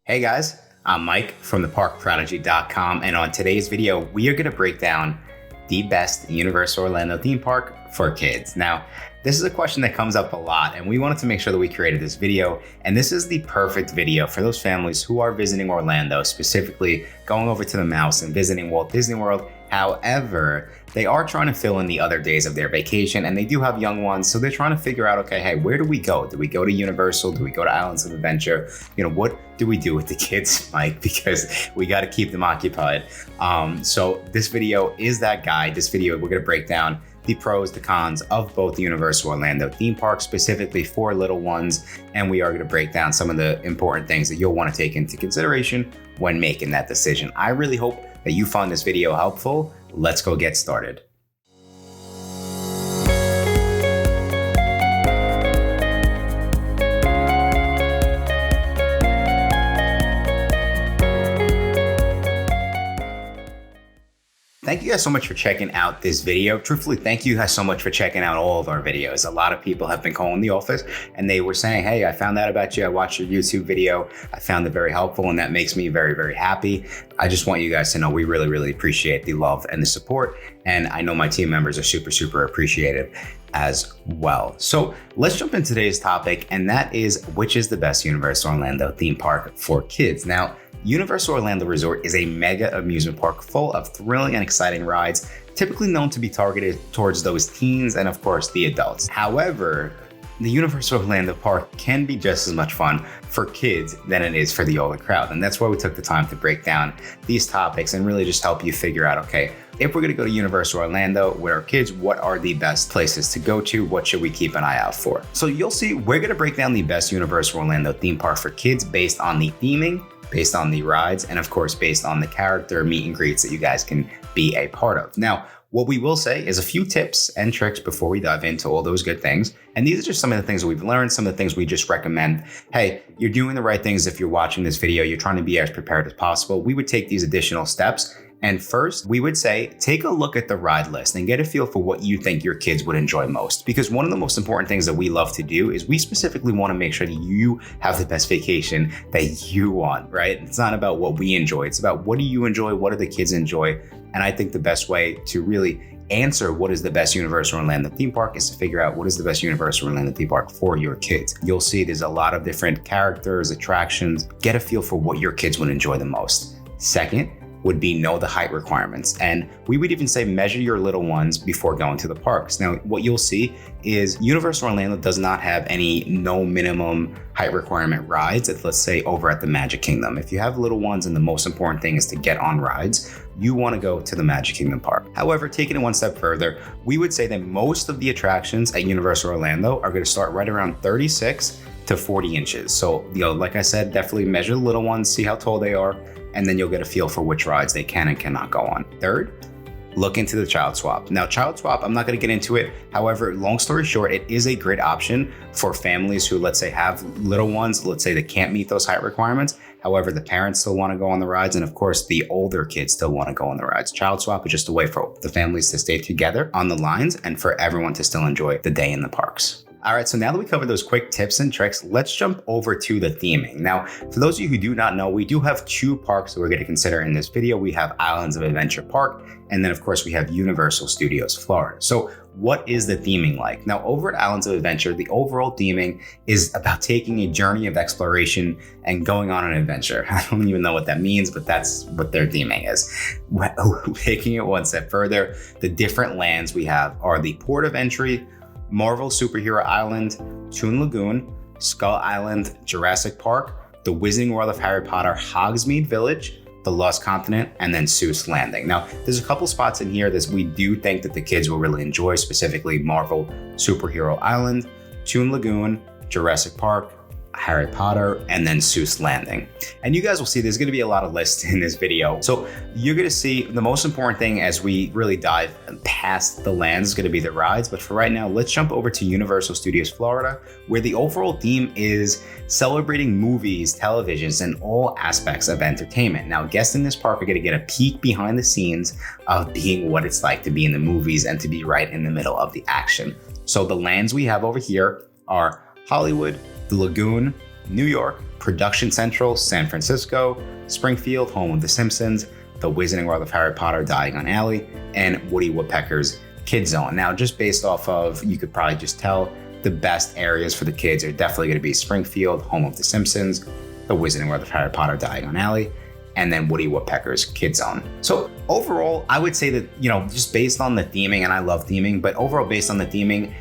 Hey guys, I'm Mike from theparkprodigy.com, and on today's video, we are going to break down the best Universal Orlando theme park for kids. Now, this is a question that comes up a lot, and we wanted to make sure that we created this video, and this is the perfect video for those families who are visiting Orlando, specifically going over to the Mouse and visiting Walt Disney World. However, they are trying to fill in the other days of their vacation, and they do have young ones, so they're trying to figure out, okay, hey, where do we go? Do we go to Universal? Do we go to Islands of Adventure? What do we do with the kids, Mike? Because we got to keep them occupied. So this video is that guide. This video, we're going to break down the pros, the cons of both the Universal Orlando theme park, specifically for little ones. And we are going to break down some of the important things that you'll want to take into consideration when making that decision. I really hope that you found this video helpful. Let's go get started. Thank you guys so much for checking out this video. Truthfully, thank you guys so much for checking out all of our videos. A lot of people have been calling the office and they were saying, hey, I found out about you. I watched your YouTube video. I found it very helpful, and that makes me very, very happy. I just want you guys to know we really, really appreciate the love and the support. And I know my team members are super, super appreciative as well. So let's jump into today's topic, and that is, which is the best Universal Orlando theme park for kids? Now, Universal Orlando Resort is a mega amusement park full of thrilling and exciting rides, typically known to be targeted towards those teens and of course the adults. However, the Universal Orlando Park can be just as much fun for kids than it is for the older crowd. And that's why we took the time to break down these topics and really just help you figure out, okay, if we're gonna go to Universal Orlando with our kids, what are the best places to go to? What should we keep an eye out for? So you'll see, we're gonna break down the best Universal Orlando theme park for kids based on the theming, based on the rides, and of course, based on the character meet and greets that you guys can be a part of. Now, what we will say is a few tips and tricks before we dive into all those good things. And these are just some of the things that we've learned, some of the things we just recommend. Hey, you're doing the right things if you're watching this video, you're trying to be as prepared as possible. We would take these additional steps. And first, we would say, take a look at the ride list and get a feel for what you think your kids would enjoy most. Because one of the most important things that we love to do is we specifically want to make sure that you have the best vacation that you want, right? It's not about what we enjoy. It's about what do you enjoy? What do the kids enjoy? And I think the best way to really answer what is the best Universal Orlando theme park is to figure out what is the best Universal Orlando theme park for your kids. You'll see there's a lot of different characters, attractions. Get a feel for what your kids would enjoy the most. Second, would be know the height requirements. And we would even say measure your little ones before going to the parks. Now, what you'll see is Universal Orlando does not have any no minimum height requirement rides, let's say over at the Magic Kingdom. If you have little ones and the most important thing is to get on rides, you wanna go to the Magic Kingdom park. However, taking it one step further, we would say that most of the attractions at Universal Orlando are gonna start right around 36 to 40 inches. So, like I said, definitely measure the little ones, see how tall they are, and then you'll get a feel for which rides they can and cannot go on. Third, look into the Child Swap. Now, Child Swap, I'm not gonna get into it. However, long story short, it is a great option for families who, let's say, have little ones, let's say they can't meet those height requirements. However, the parents still wanna go on the rides, and of course, the older kids still wanna go on the rides. Child Swap is just a way for the families to stay together on the lines and for everyone to still enjoy the day in the parks. All right, so now that we covered those quick tips and tricks, let's jump over to the theming. Now, for those of you who do not know, we do have two parks that we're gonna consider in this video. We have Islands of Adventure Park, and then of course we have Universal Studios Florida. So what is the theming like? Now, over at Islands of Adventure, the overall theming is about taking a journey of exploration and going on an adventure. I don't even know what that means, but that's what their theming is. Taking it one step further, the different lands we have are the Port of Entry, Marvel Superhero Island, Toon Lagoon, Skull Island, Jurassic Park, the Wizarding World of Harry Potter, Hogsmeade Village, the Lost Continent, and then Seuss Landing. Now, there's a couple spots in here that we do think that the kids will really enjoy, specifically Marvel Superhero Island, Toon Lagoon, Jurassic Park, Harry Potter, and then Seuss Landing. And you guys will see there's gonna be a lot of lists in this video. So you're gonna see the most important thing as we really dive past the lands is gonna be the rides. But for right now, let's jump over to Universal Studios Florida, where the overall theme is celebrating movies, televisions, and all aspects of entertainment. Now, guests in this park are gonna get a peek behind the scenes of being what it's like to be in the movies and to be right in the middle of the action. So the lands we have over here are Hollywood, the Lagoon, New York, Production Central, San Francisco, Springfield, home of The Simpsons, The Wizarding World of Harry Potter, Diagon Alley, and Woody Woodpecker's Kid Zone. Now, just based off of, you could probably just tell, the best areas for the kids are definitely going to be Springfield, home of The Simpsons, The Wizarding World of Harry Potter, Diagon Alley, and then Woody Woodpecker's Kid Zone. So overall, I would say that, just based on the theming, and I love theming, but overall based on the theming,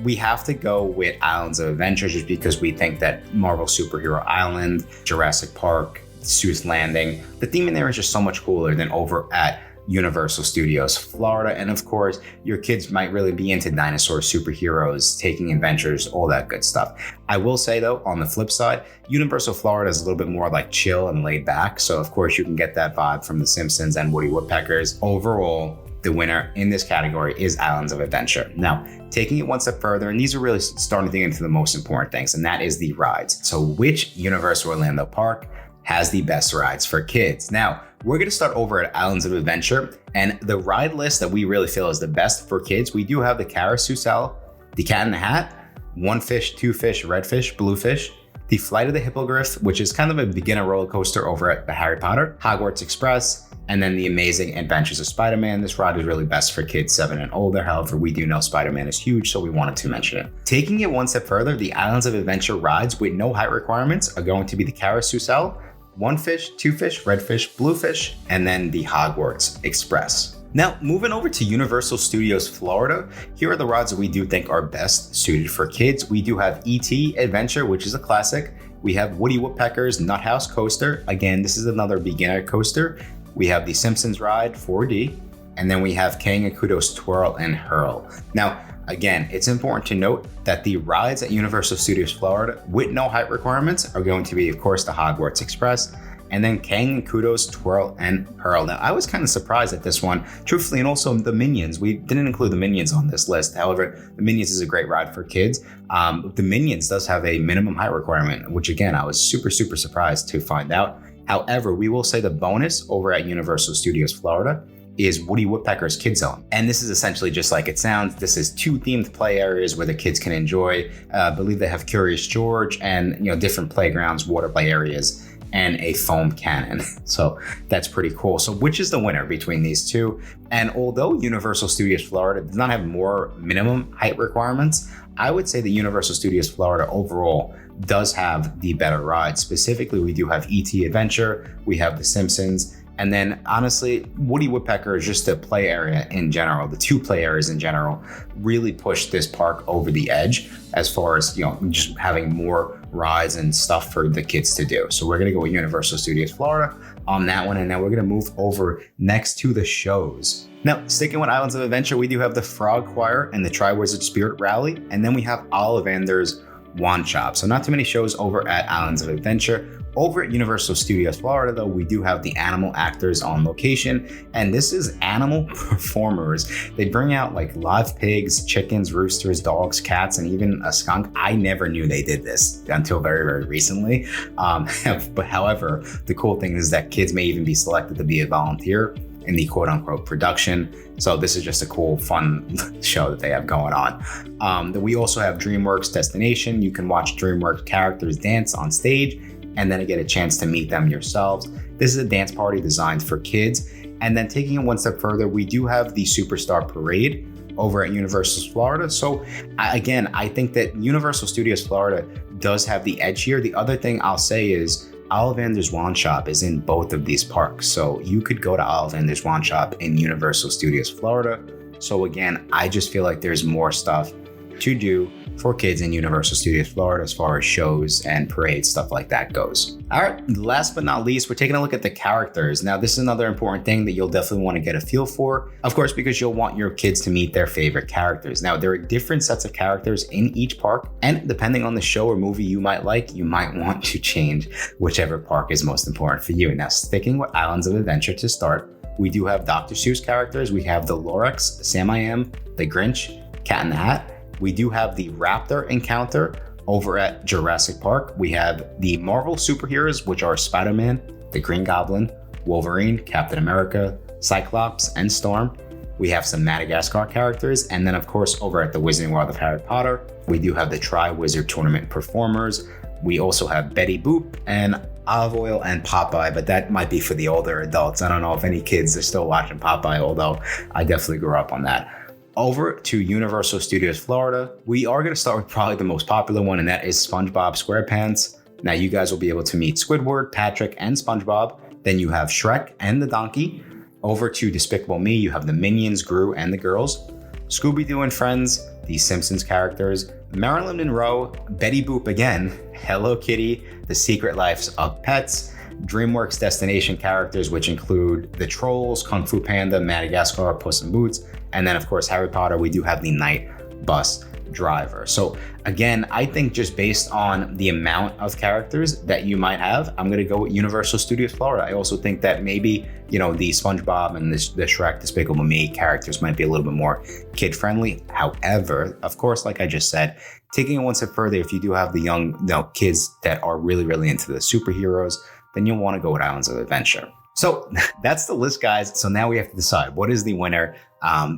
we have to go with Islands of Adventure just because we think that Marvel Superhero Island, Jurassic Park, Seuss Landing, the theming there is just so much cooler than over at Universal Studios Florida. And of course, your kids might really be into dinosaur superheroes, taking adventures, all that good stuff. I will say though, on the flip side, Universal Florida is a little bit more like chill and laid back. So of course you can get that vibe from The Simpsons and Woody Woodpeckers. Overall, the winner in this category is Islands of Adventure. Now, taking it one step further, and these are really starting to get into the most important things, and that is the rides. So which Universal Orlando park has the best rides for kids? Now, we're going to start over at Islands of Adventure, and the ride list that we really feel is the best for kids. We do have the Carousel, the Cat in the Hat, One Fish, Two Fish, Red Fish, Blue Fish, the Flight of the Hippogriff, which is kind of a beginner roller coaster over at the Harry Potter, Hogwarts Express, and then the Amazing Adventures of Spider-Man. This ride is really best for kids 7 and older. However, we do know Spider-Man is huge, so we wanted to mention it. Taking it one step further, the Islands of Adventure rides with no height requirements are going to be the Carousel, One Fish, Two Fish, Red Fish, Blue Fish, and then the Hogwarts Express. Now, moving over to Universal Studios Florida, here are the rides that we do think are best suited for kids. We do have E.T. Adventure, which is a classic. We have Woody Woodpecker's Nut House Coaster. Again, this is another beginner coaster. We have the Simpsons ride 4D, and then we have Kang and Kudos Twirl and Hurl. Now, again, it's important to note that the rides at Universal Studios Florida with no height requirements are going to be, of course, the Hogwarts Express, and then Kang and Kudos Twirl and Hurl. Now, I was kind of surprised at this one, truthfully, and also the Minions. We didn't include the Minions on this list. However, the Minions is a great ride for kids. The Minions does have a minimum height requirement, which again, I was super surprised to find out. However, we will say the bonus over at Universal Studios Florida is Woody Woodpecker's Kid Zone. And this is essentially just like it sounds. This is 2 themed play areas where the kids can enjoy. I believe they have Curious George and different playgrounds, water play areas, and a foam cannon. So that's pretty cool. So which is the winner between these two? And although Universal Studios Florida does not have more minimum height requirements, I would say that Universal Studios Florida overall does have the better ride. Specifically, we do have E.T. Adventure, we have The Simpsons, and then honestly, Woody Woodpecker is just the play area in general. The 2 play areas in general really push this park over the edge as far as, just having more rides and stuff for the kids to do. So we're gonna go with Universal Studios Florida on that one. And now we're gonna move over next to the shows. Now, sticking with Islands of Adventure, we do have the Frog Choir and the Triwizard Spirit Rally. And then we have Ollivander's Wand Shop. So not too many shows over at Islands of Adventure. Over at Universal Studios Florida, though, we do have the animal actors on location, and this is animal performers. They bring out like live pigs, chickens, roosters, dogs, cats, and even a skunk. I never knew they did this until very recently. But however, the cool thing is that kids may even be selected to be a volunteer in the quote-unquote production. So this is just a cool, fun show that they have going on. We also have DreamWorks Destination. You can watch DreamWorks characters dance on stage, and then get a chance to meet them yourselves. This is a dance party designed for kids. And then taking it one step further, we do have the Superstar Parade over at Universal Florida. So again, I think that Universal Studios Florida does have the edge here. The other thing I'll say is Ollivander's Wand Shop is in both of these parks. So you could go to Ollivander's Wand Shop in Universal Studios Florida. So again, I just feel like there's more stuff to do for kids in Universal Studios Florida as far as shows and parades, stuff like that goes. All right, last but not least, we're taking a look at the characters. Now, this is another important thing that you'll definitely want to get a feel for, of course, because you'll want your kids to meet their favorite characters. Now, there are different sets of characters in each park, and depending on the show or movie you might like, you might want to change whichever park is most important for you. Now, sticking with Islands of Adventure to start, we do have Dr. Seuss characters. We have the Lorax, Sam I Am, the Grinch, Cat in the Hat. We do have the Raptor encounter over at Jurassic Park. We have the Marvel superheroes, which are Spider-Man, the Green Goblin, Wolverine, Captain America, Cyclops, and Storm. We have some Madagascar characters. And then, of course, over at the Wizarding World of Harry Potter, we do have the Triwizard Tournament performers, We also have Betty Boop and Olive Oyl and Popeye, but that might be for the older adults. I don't know if any kids are still watching Popeye, although I definitely grew up on that. Over to Universal Studios Florida, we are going to start with probably the most popular one, and that is SpongeBob SquarePants. Now you guys will be able to meet Squidward, Patrick, and SpongeBob. Then you have Shrek and the donkey. Over to Despicable Me, you have the Minions, Gru, and the girls. Scooby-Doo and Friends, the Simpsons characters. Marilyn Monroe, Betty Boop again, Hello Kitty, The Secret Lives of Pets. DreamWorks Destination characters, which include the Trolls, Kung Fu Panda, Madagascar, Puss in Boots, and then of course Harry Potter. We do have the Night Bus Driver. So again, I think just based on the amount of characters that you might have, I'm gonna go with Universal Studios Florida. I also think that maybe, the SpongeBob and the Shrek, Despicable Me characters might be a little bit more kid friendly. However, of course, like I just said, taking it one step further, if you do have the young kids that are really, really into the superheroes, then you'll want to go with Islands of Adventure. So that's the list, guys. So now we have to decide what is the winner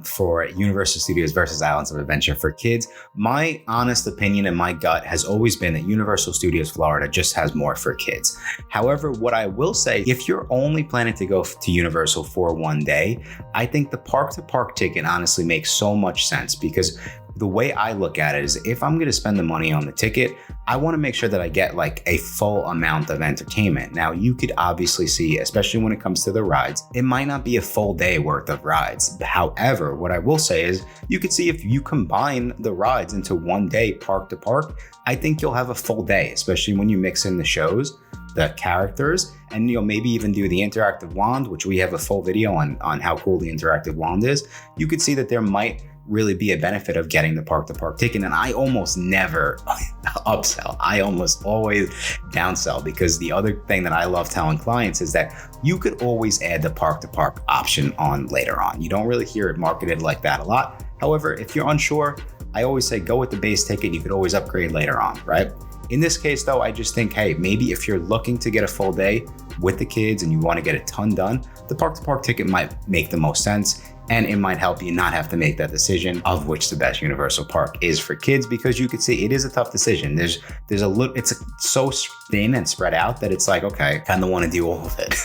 for Universal Studios versus Islands of Adventure for kids. My honest opinion and my gut has always been that Universal Studios Florida just has more for kids. However, what I will say, if you're only planning to go to Universal for one day, I think the park to park ticket honestly makes so much sense, because the way I look at it is, if I'm going to spend the money on the ticket, I want to make sure that I get like a full amount of entertainment. Now, you could obviously see, especially when it comes to the rides, it might not be a full day worth of rides. However, what I will say is, you could see if you combine the rides into one day park to park, I think you'll have a full day, especially when you mix in the shows, the characters, and maybe even do the interactive wand, which we have a full video on how cool the interactive wand is. You could see that there might really be a benefit of getting the park to park ticket. And I almost never upsell. I almost always downsell, because the other thing that I love telling clients is that you could always add the park to park option on later on. You don't really hear it marketed like that a lot. However, if you're unsure, I always say go with the base ticket. You could always upgrade later on, right? In this case though, I just think, hey, maybe if you're looking to get a full day with the kids and you want to get a ton done, the park to park ticket might make the most sense. And it might help you not have to make that decision of which the best Universal park is for kids, because you could see it is a tough decision. There's a little, it's so thin and spread out that it's like, okay, kind of want to do all of it.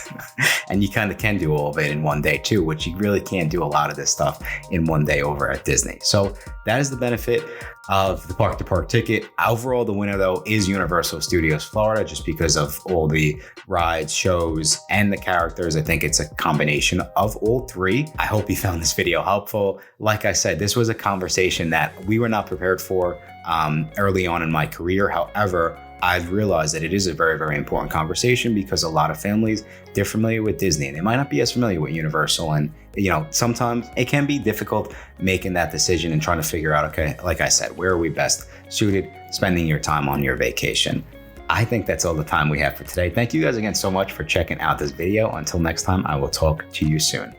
And you kind of can do all of it in one day too, which you really can't do a lot of this stuff in one day over at Disney. So that is the benefit of the park to park ticket. Overall, the winner though is Universal Studios Florida, just because of all the rides, shows, and the characters. I think it's a combination of all three. I hope you found this video helpful. Like I said, this was a conversation that we were not prepared for early on in my career. However, I've realized that it is a very, very important conversation, because a lot of families, they're familiar with Disney and they might not be as familiar with Universal. And, sometimes it can be difficult making that decision and trying to figure out, okay, like I said, where are we best suited spending your time on your vacation? I think that's all the time we have for today. Thank you guys again so much for checking out this video. Until next time, I will talk to you soon.